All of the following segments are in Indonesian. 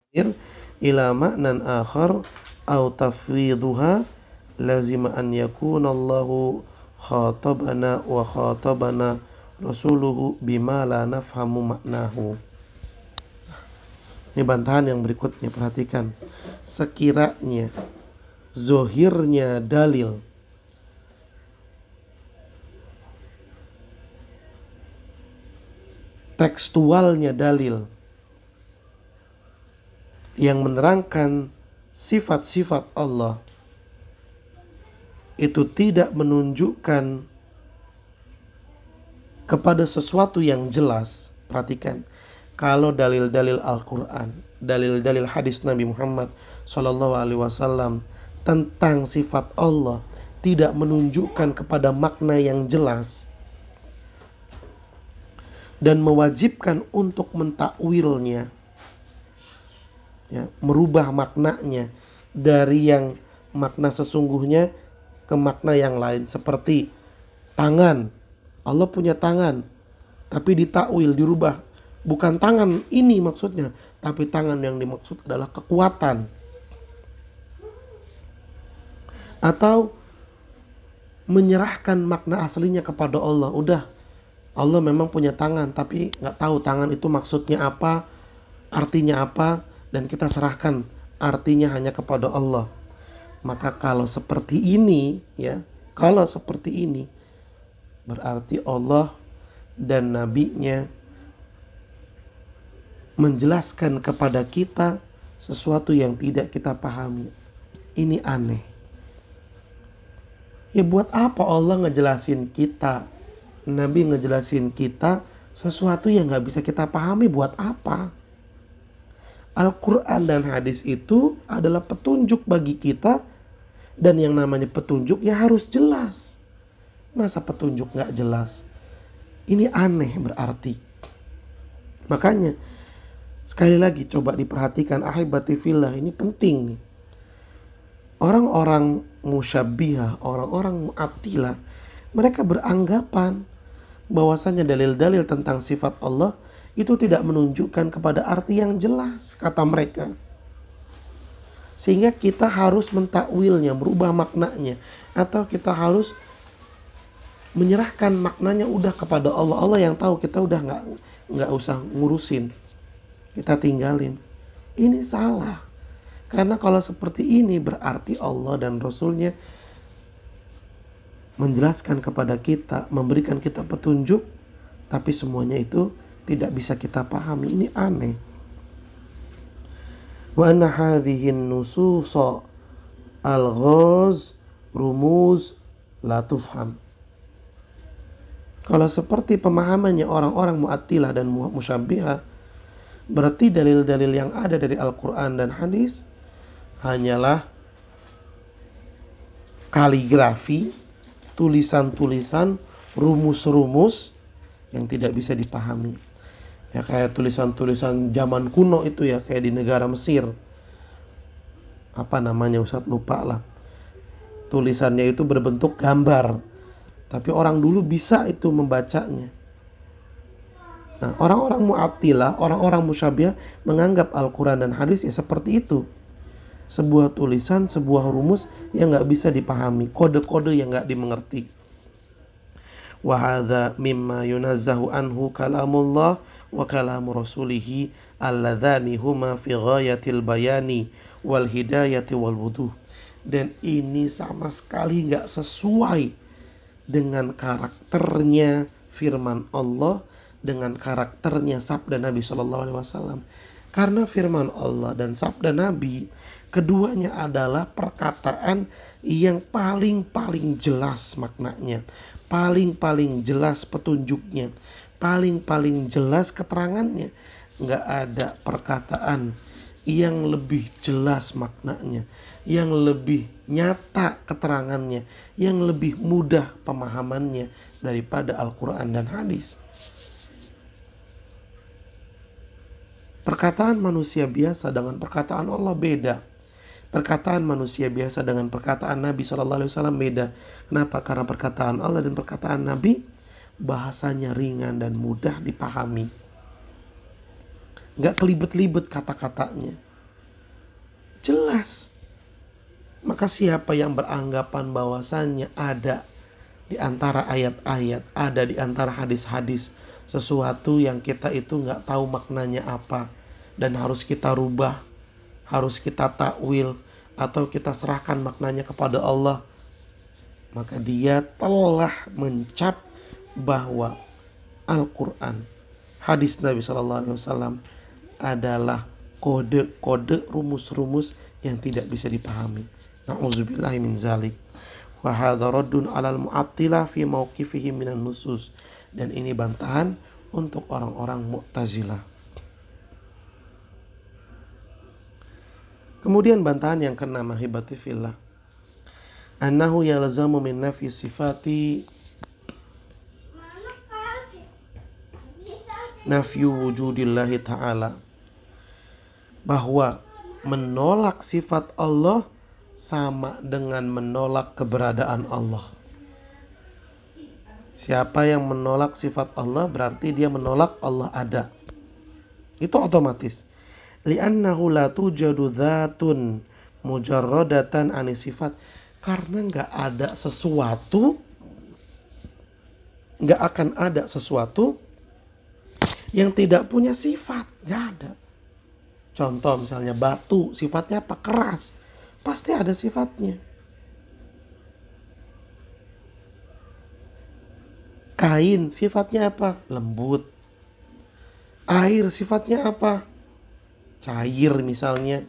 ila ma'nan akhar au tafwiduha lazima an yakuna Allahu khatabana wa khatabana rasuluhu bima la nafhamu maknahu. Ini bantahan yang berikutnya, perhatikan. Sekiranya zohirnya dalil, tekstualnya dalil yang menerangkan sifat-sifat Allah itu tidak menunjukkan kepada sesuatu yang jelas. Perhatikan, kalau dalil-dalil Al-Quran, dalil-dalil hadis Nabi Muhammad SAW tentang sifat Allah tidak menunjukkan kepada makna yang jelas dan mewajibkan untuk mentakwilnya, ya, merubah maknanya dari yang makna sesungguhnya ke makna yang lain. Seperti tangan, Allah punya tangan, tapi ditakwil, dirubah, bukan tangan ini maksudnya, tapi tangan yang dimaksud adalah kekuatan. Atau menyerahkan makna aslinya kepada Allah. Udah, Allah memang punya tangan, tapi gak tahu tangan itu maksudnya apa, artinya apa, dan kita serahkan artinya hanya kepada Allah. Maka kalau seperti ini, ya, kalau seperti ini, berarti Allah dan Nabi-Nya menjelaskan kepada kita sesuatu yang tidak kita pahami. Ini aneh. Ya, buat apa Allah ngejelasin kita, Nabi ngejelasin kita sesuatu yang gak bisa kita pahami? Buat apa? Al-Quran dan hadis itu adalah petunjuk bagi kita, dan yang namanya petunjuk ya harus jelas. Masa petunjuk gak jelas? Ini aneh berarti. Makanya sekali lagi coba diperhatikan, ahibati fillah, ini penting nih. Orang-orang musyabbihah, orang-orang mu'attilah, mereka beranggapan bahwasanya dalil-dalil tentang sifat Allah itu tidak menunjukkan kepada arti yang jelas, kata mereka. Sehingga kita harus mentakwilnya, merubah maknanya, atau kita harus menyerahkan maknanya udah kepada Allah. Allah yang tahu, kita udah nggak usah ngurusin, kita tinggalin. Ini salah. Karena kalau seperti ini berarti Allah dan Rasulnya menjelaskan kepada kita, memberikan kita petunjuk, tapi semuanya itu tidak bisa kita pahami. Ini aneh. Wa anna hadhihin nususa al-ghaz rumuz la tufham. Kalau seperti pemahamannya orang-orang mu'attilah dan musyabbihah, berarti dalil-dalil yang ada dari Al-Quran dan hadis hanyalah kaligrafi, tulisan-tulisan, rumus-rumus yang tidak bisa dipahami. Ya, kayak tulisan-tulisan zaman kuno itu, ya, kayak di negara Mesir. Apa namanya, Ustaz lupa lah. Tulisannya itu berbentuk gambar, tapi orang dulu bisa itu membacanya. Nah, orang-orang mu'attilah, orang-orang musyabbihah menganggap Al-Quran dan hadis ya seperti itu. Sebuah tulisan, sebuah rumus yang gak bisa dipahami, kode-kode yang gak dimengerti. Wa hadza mimma yunazzahu anhu kalamullah wa kalamu rasulihi alladzani huma fi ghayatil bayani wal hidayati wal wuduh. Dan ini sama sekali gak sesuai dengan karakternya firman Allah, dengan karakternya sabda Nabi SAW. Karena firman Allah dan sabda Nabi, keduanya adalah perkataan yang paling jelas maknanya, paling jelas petunjuknya, paling jelas keterangannya. Nggak ada perkataan yang lebih jelas maknanya, yang lebih nyata keterangannya, yang lebih mudah pemahamannya daripada Al-Quran dan hadis. Perkataan manusia biasa dengan perkataan Allah beda. Perkataan manusia biasa dengan perkataan Nabi SAW beda. Kenapa? Karena perkataan Allah dan perkataan Nabi bahasanya ringan dan mudah dipahami. Gak kelibet-libet kata-katanya. jelas. Maka siapa yang beranggapan bahwasannya ada di antara ayat-ayat, ada di antara hadis-hadis sesuatu yang kita itu nggak tahu maknanya apa dan harus kita rubah, harus kita takwil, atau kita serahkan maknanya kepada Allah, maka dia telah mencap bahwa Al-Quran, hadis Nabi SAW adalah kode-kode, rumus-rumus yang tidak bisa dipahami. Na'udzubillahi min zalik. Wa hadza raddun 'alal mu'attilah fi mauqifihim minan nusus. Dan ini bantahan untuk orang-orang Mu'tazilah. Kemudian bantahan yang keenam, ahibati fillah, annahu yalzamu min nafi sifati nafyu wujudillahi ta'ala, bahwa menolak sifat Allah sama dengan menolak keberadaan Allah. Siapa yang menolak sifat Allah berarti dia menolak Allah ada. Itu otomatis. Li'annahu la tujadu dzatun mujarradatan ani sifat. Karena nggak ada sesuatu, nggak akan ada sesuatu yang tidak punya sifat. Nggak ada. Contoh misalnya batu, sifatnya apa? Keras. Pasti ada sifatnya. Kain sifatnya apa? Lembut. Air sifatnya apa? Cair misalnya.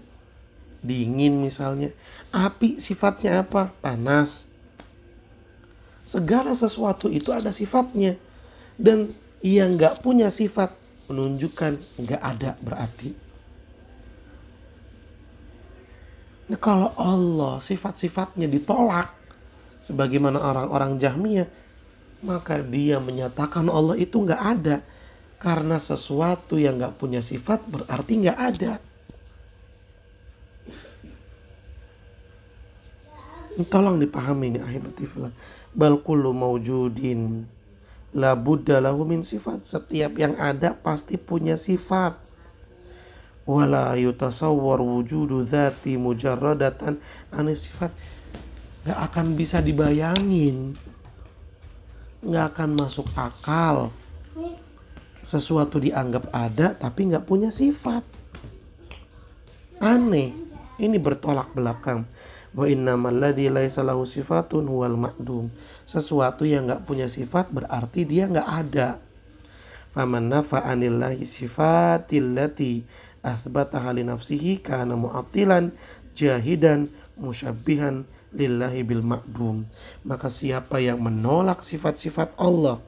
Dingin misalnya. Api sifatnya apa? Panas. Segala sesuatu itu ada sifatnya. Dan yang gak punya sifat menunjukkan gak ada berarti. Nah, kalau Allah sifat-sifatnya ditolak sebagaimana orang-orang Jahmiyah, maka dia menyatakan Allah itu gak ada. Karena sesuatu yang gak punya sifat berarti gak ada. Tolong dipahami nih ahibatifillah. Bal kullu mawjudin la budda lahu min sifat. Setiap yang ada pasti punya sifat. Wala yutasawwar wujudu dzati mujarradatan ani sifat. Gak akan bisa dibayangin, gak akan masuk akal sesuatu dianggap ada tapi gak punya sifat. Aneh. Ini bertolak belakang. Wa innamal ladzi laisa lahu sifatun huwal ma'dum. Sesuatu yang gak punya sifat berarti dia gak ada. Faman nafa'anillahi sifatillati athbataha li nafsihi kana mu'attilan jahidan musyabbihan lillahi bil ma'dum. Maka siapa yang menolak sifat-sifat Allah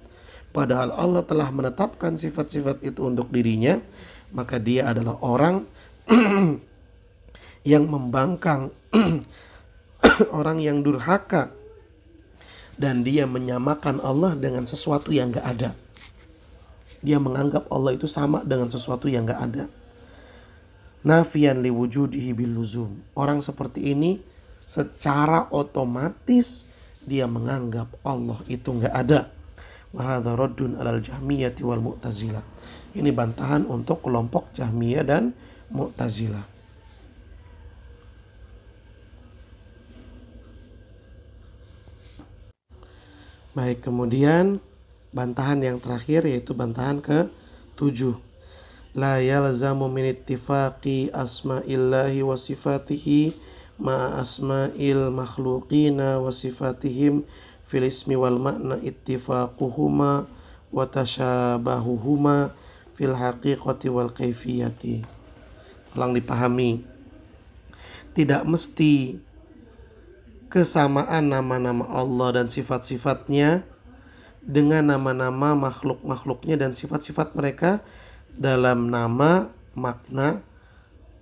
padahal Allah telah menetapkan sifat-sifat itu untuk dirinya, maka dia adalah orang yang membangkang, orang yang durhaka, dan dia menyamakan Allah dengan sesuatu yang gak ada. Dia menganggap Allah itu sama dengan sesuatu yang gak ada. Nafian liwujudihi biluzum. Orang seperti ini secara otomatis dia menganggap Allah itu gak ada. Wa hadza raddun 'alal Jahmiyati wal Mu'tazilah. Ini bantahan untuk kelompok Jahmiyah dan Mu'tazilah. Baik, kemudian bantahan yang terakhir yaitu bantahan ke-7. La yalzamu min ittifaqi asma'illahi wa sifatihi ma asma'il makhluqina wa sifatihim fil ismi wal makna ittifaquhuma wa tashabahuhuma fil haqiqati wal kaifiyati. Tolong dipahami. Tidak mesti kesamaan nama-nama Allah dan sifat-sifatnya dengan nama-nama makhluk-makhluknya dan sifat-sifat mereka dalam nama, makna,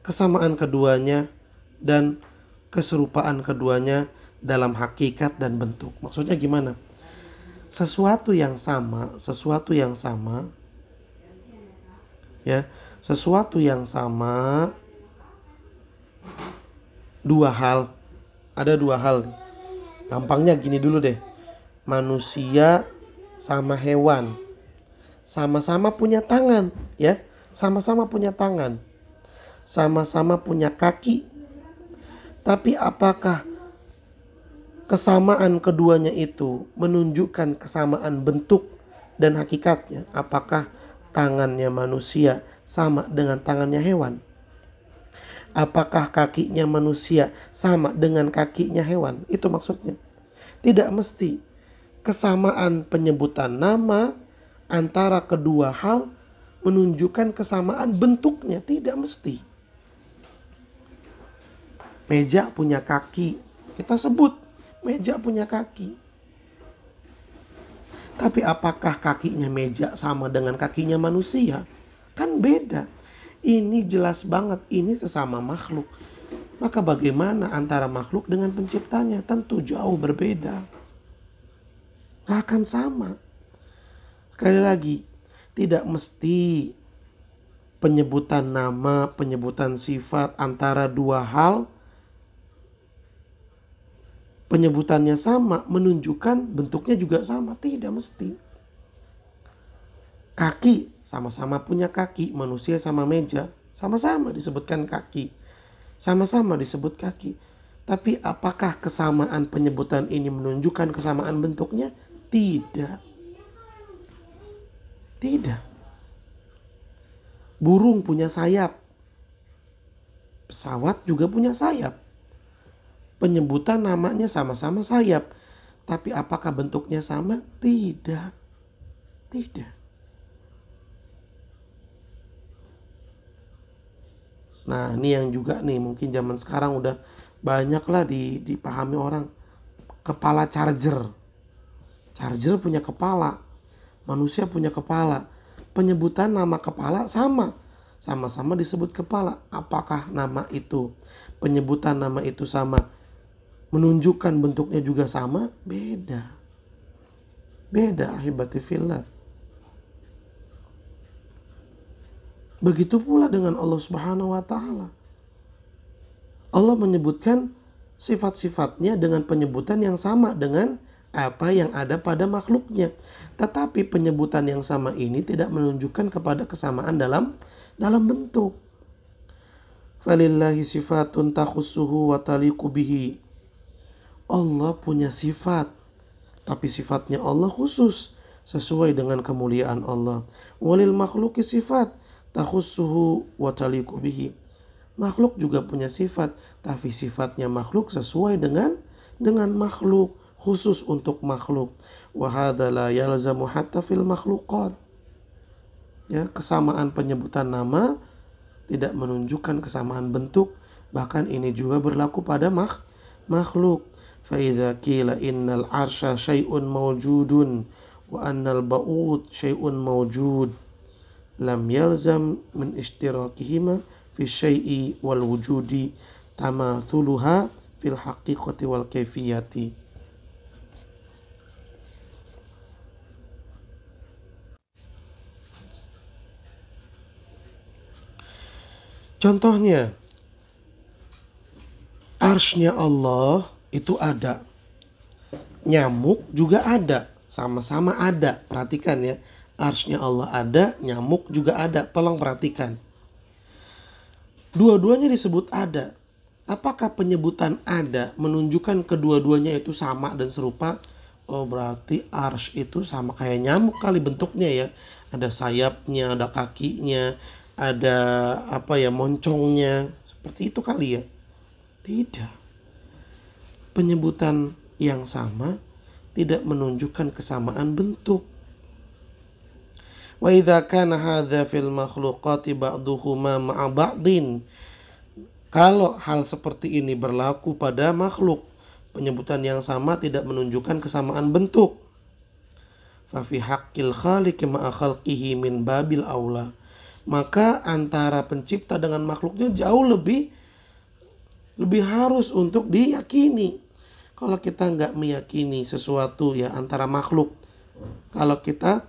kesamaan keduanya dan keserupaan keduanya dalam hakikat dan bentuk. Maksudnya gimana? Sesuatu yang sama ya, sesuatu yang sama, ada dua hal. Gampangnya gini dulu deh. Manusia sama hewan sama-sama punya tangan, ya. Sama-sama punya tangan. Sama-sama punya kaki. Tapi apakah kesamaan keduanya itu menunjukkan kesamaan bentuk dan hakikatnya? Apakah tangannya manusia sama dengan tangannya hewan? Apakah kakinya manusia sama dengan kakinya hewan? Itu maksudnya. Tidak mesti. Kesamaan penyebutan nama antara kedua hal menunjukkan kesamaan bentuknya. Tidak mesti. Meja punya kaki, kita sebut meja punya kaki. Tapi apakah kakinya meja sama dengan kakinya manusia? Kan beda. Ini jelas banget, ini sesama makhluk. Maka bagaimana antara makhluk dengan penciptanya? Tentu jauh berbeda. Gak akan sama. Sekali lagi, tidak mesti penyebutan nama, penyebutan sifat antara dua hal penyebutannya sama menunjukkan bentuknya juga sama. Tidak mesti. Kaki, sama-sama punya kaki. Manusia sama meja, sama-sama disebutkan kaki, sama-sama disebut kaki. Tapi apakah kesamaan penyebutan ini menunjukkan kesamaan bentuknya? Tidak. Tidak. Burung punya sayap, pesawat juga punya sayap. Penyebutan namanya sama-sama sayap. Tapi apakah bentuknya sama? Tidak. Tidak. Nah, ini yang juga nih mungkin zaman sekarang udah banyak lah dipahami orang. Kepala charger. Charger punya kepala. Manusia punya kepala. Penyebutan nama kepala sama. Sama-sama disebut kepala. Apakah nama itu, penyebutan nama itu sama, menunjukkan bentuknya juga sama? Beda. Beda, ahibati fillah. Begitu pula dengan Allah Subhanahu wa taala. Allah menyebutkan sifat-sifatnya dengan penyebutan yang sama dengan apa yang ada pada makhluknya. Tetapi penyebutan yang sama ini tidak menunjukkan kepada kesamaan dalam bentuk. Falillahi sifatun takhussuhu wa taliqu bihi. Allah punya sifat, tapi sifatnya Allah khusus sesuai dengan kemuliaan Allah. Walil makhluki sifat takhussuhu wa taliqu bihi. Makhluk juga punya sifat, tapi sifatnya makhluk sesuai dengan makhluk, khusus untuk makhluk. Wa hadza la yalzamu hatta fil makhluqat. Ya, kesamaan penyebutan nama tidak menunjukkan kesamaan bentuk, bahkan ini juga berlaku pada makhluk. فإذا قيل إن العرش شيء موجود وأن البعوض شيء موجود لم يلزم من اشتراكهما في الشيء والوجود تماثلها في الحقيقة والكيفية. Contohnya, arsy-nya Allah itu ada, nyamuk juga ada, sama-sama ada. Perhatikan ya, arsy-nya Allah ada, nyamuk juga ada. Tolong perhatikan, dua-duanya disebut ada. Apakah penyebutan ada menunjukkan kedua-duanya itu sama dan serupa? Oh, berarti arsy itu sama kayak nyamuk kali bentuknya ya. Ada sayapnya, ada kakinya, ada moncongnya. Seperti itu kali ya. Tidak. Penyebutan yang sama tidak menunjukkan kesamaan bentuk. Wa idza kana hadza fil makhluqati ba'duhuma ma'a ba'din. Kalau hal seperti ini berlaku pada makhluk, penyebutan yang sama tidak menunjukkan kesamaan bentuk. Fa fi haqqil khaliqi ma'a khalqihi min babil aula. Maka antara pencipta dengan makhluknya jauh lebih harus untuk diyakini. Kalau kita nggak meyakini sesuatu ya antara makhluk, kalau kita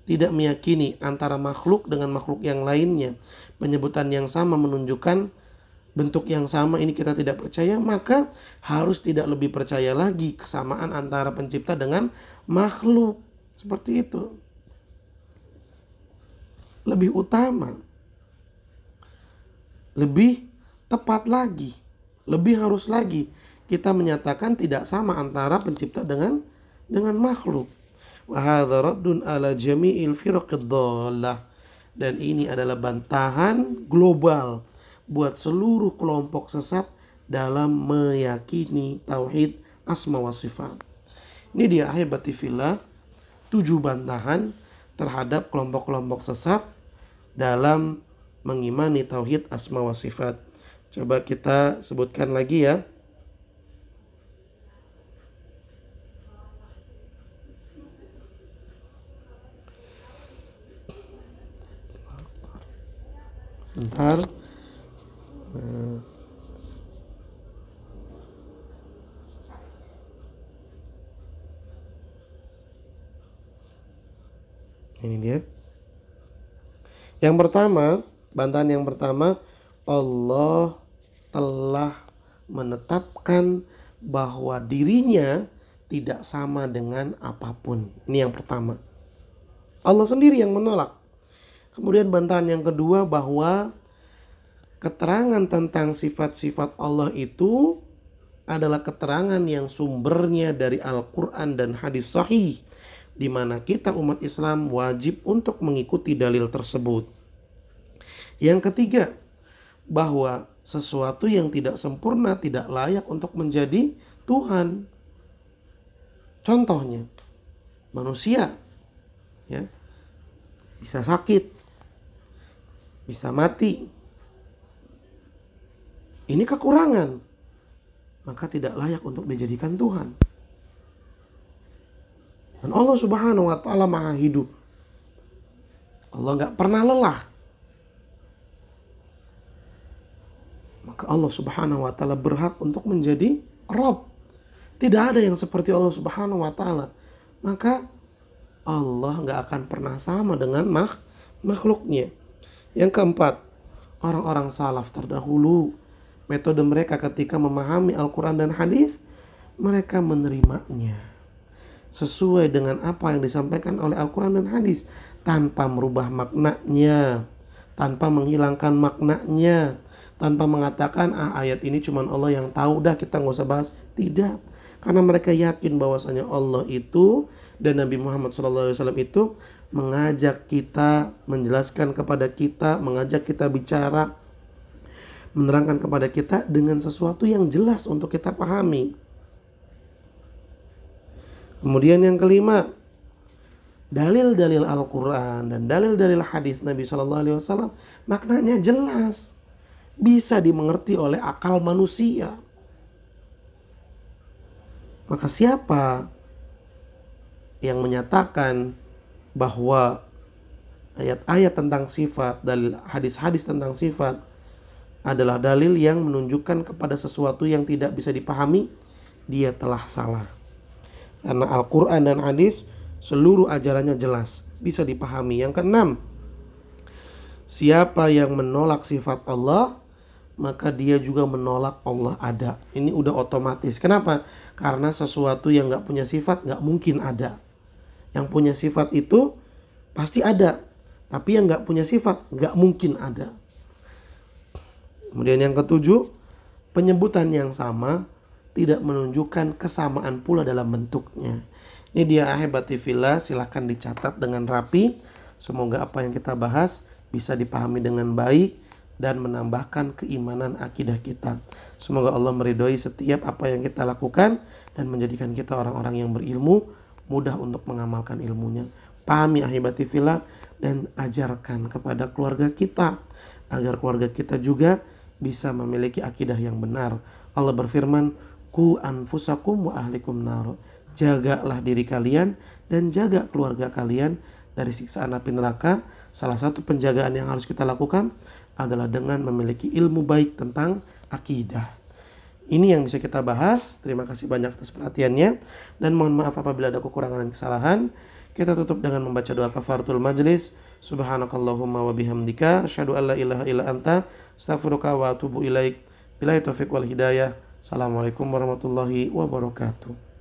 tidak meyakini antara makhluk dengan makhluk yang lainnya, penyebutan yang sama menunjukkan bentuk yang sama, ini kita tidak percaya, maka harus tidak lebih percaya lagi kesamaan antara pencipta dengan makhluk. Seperti itu. Lebih utama, lebih tepat lagi. Lebih harus lagi kita menyatakan tidak sama antara pencipta dengan makhluk. Wa hadza raddun ala jami'il firaqid dhallah. Dan ini adalah bantahan global buat seluruh kelompok sesat dalam meyakini tauhid asma wa sifat. Ini dia ahibati fillah, 7 bantahan terhadap kelompok-kelompok sesat dalam mengimani tauhid asma wa sifat. Coba kita sebutkan lagi ya. Bentar. Ini dia. Yang pertama, bantahan yang pertama, Allah telah menetapkan bahwa dirinya tidak sama dengan apapun. Ini yang pertama. Allah sendiri yang menolak. Kemudian bantahan yang kedua, bahwa keterangan tentang sifat-sifat Allah itu adalah keterangan yang sumbernya dari Al-Quran dan hadis sahih, di mana kita umat Islam wajib untuk mengikuti dalil tersebut. Yang ketiga, bahwa sesuatu yang tidak sempurna tidak layak untuk menjadi Tuhan. Contohnya, manusia ya, bisa sakit, bisa mati. Ini kekurangan, maka tidak layak untuk dijadikan Tuhan. Dan Allah Subhanahu wa ta'ala maha hidup. Allah gak pernah lelah. Maka Allah Subhanahu wa ta'ala berhak untuk menjadi Rabb. Tidak ada yang seperti Allah Subhanahu wa ta'ala. Maka Allah gak akan pernah sama dengan makhluknya. Yang keempat, orang-orang salaf terdahulu, metode mereka ketika memahami Al-Quran dan hadis, mereka menerimanya sesuai dengan apa yang disampaikan oleh Al-Quran dan hadis, tanpa merubah maknanya, tanpa menghilangkan maknanya, tanpa mengatakan ayat ini cuma Allah yang tahu, dah kita nggak usah bahas. Tidak, karena mereka yakin bahwasanya Allah itu dan Nabi Muhammad SAW itu mengajak kita, menjelaskan kepada kita, mengajak kita bicara, menerangkan kepada kita dengan sesuatu yang jelas untuk kita pahami. Kemudian yang kelima, dalil-dalil Al-Quran dan dalil-dalil hadis Nabi SAW maknanya jelas, bisa dimengerti oleh akal manusia. Maka siapa yang menyatakan bahwa ayat-ayat tentang sifat, dalil hadis-hadis tentang sifat adalah dalil yang menunjukkan kepada sesuatu yang tidak bisa dipahami, dia telah salah. Karena Al-Quran dan hadis seluruh ajarannya jelas, bisa dipahami. Yang keenam, siapa yang menolak sifat Allah, maka dia juga menolak Allah ada. Ini udah otomatis. Kenapa? Karena sesuatu yang gak punya sifat gak mungkin ada. Yang punya sifat itu pasti ada, tapi yang gak punya sifat gak mungkin ada. Kemudian yang ketujuh, penyebutan yang sama tidak menunjukkan kesamaan pula dalam bentuknya. Ini dia ahibati fillah, silahkan dicatat dengan rapi. Semoga apa yang kita bahas bisa dipahami dengan baik dan menambahkan keimanan akidah kita. Semoga Allah meridhoi setiap apa yang kita lakukan dan menjadikan kita orang-orang yang berilmu, mudah untuk mengamalkan ilmunya. Pahami ahibati fillah dan ajarkan kepada keluarga kita agar keluarga kita juga bisa memiliki akidah yang benar. Allah berfirman, "Qu anfusakum wa ahlikum nar." Jagalah diri kalian dan jaga keluarga kalian dari siksaan api neraka. Salah satu penjagaan yang harus kita lakukan adalah dengan memiliki ilmu baik tentang akidah. Ini yang bisa kita bahas. Terima kasih banyak atas perhatiannya dan mohon maaf apabila ada kekurangan dan kesalahan. Kita tutup dengan membaca doa kafaratul majlis. Subhanakallahumma wa bihamdika asyhadu an la ilaha illa anta astaghfiruka wa atubu ilaik. Billahi taufiq wal hidayah. Assalamualaikum warahmatullahi wabarakatuh.